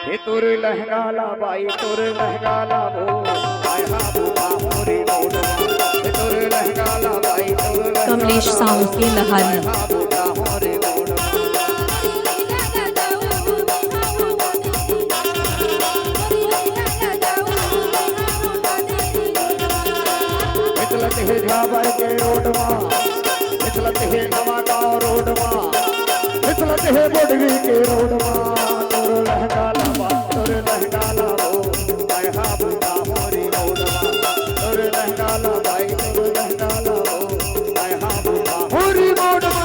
हे तुर लहंगा ला बाई तुर लहंगा ला भो आय हा भूखा मोरी मोड़वा हे तुर लहंगा ला बाई तुर लहंगा कमलेश साउंड के लहारी हा भूखा मोरी मोड़वा मिथलत हे झाबर के रोडवा मिथलत हे नवा गाँव रोडवा मिथलत हे बुढ़वी के रोडवा तुर लहंगा ला बाई तुर लहंगा ला भो आय हा भूखा मोरी मोड़वा तुर लहंगा ला बाई तुर लहंगा ला भो आय हा भूखा मोरी मोड़वा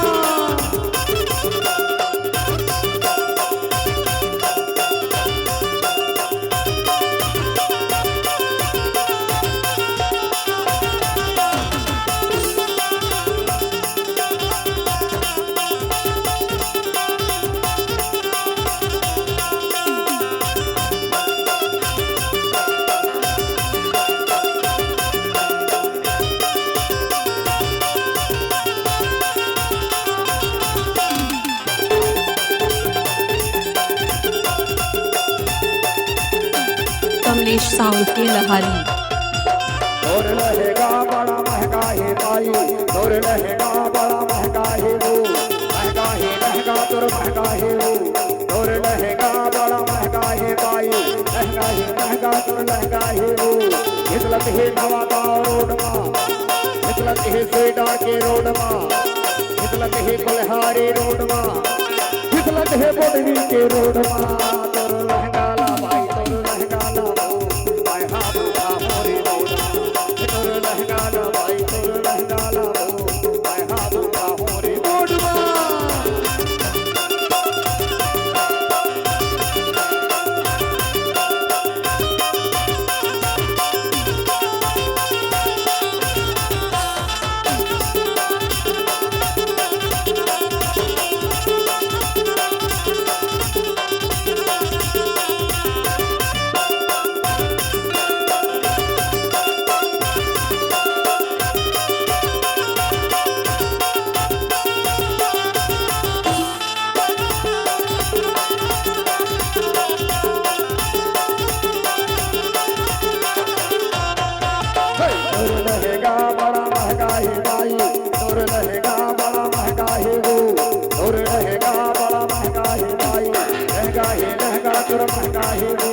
कमलेश साउंड के लहारी और लहेगा बड़ा महंगा है भाई और लहेगा बड़ा महंगा है वो महंगा है लहंगा तुर महंगा है वो और लहेगा बड़ा महंगा है भाई महंगा है लहंगा तुर लहंगा है वो मिथलत है नवा गाँव रोड माँ मिथलत है स्वीडार के रोड माँ मिथलत है बलिहारी रोड माँ मिथलत है बुढ़वी के रोड माँ तुर लहंगा ला भाई तुर लहंगा ला भो आय हा भूखा मोरी मोड़वा तुर लहंगा ला भाई तुर लहंगा ला भो आय हा भूखा मोरी मोड़वा तुर लहेगा बड़ा महंगा है भाई तुर लहेगा बड़ा महंगा है वो तुर लहेगा बड़ा महंगा है भाई महंगा है लहंगा तुर महंगा है वो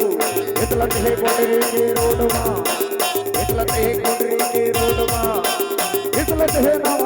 मिथलत है बुढ़वी के रोड माँ मिथलत है बुढ़वी के रोड माँ मिथलत है नवा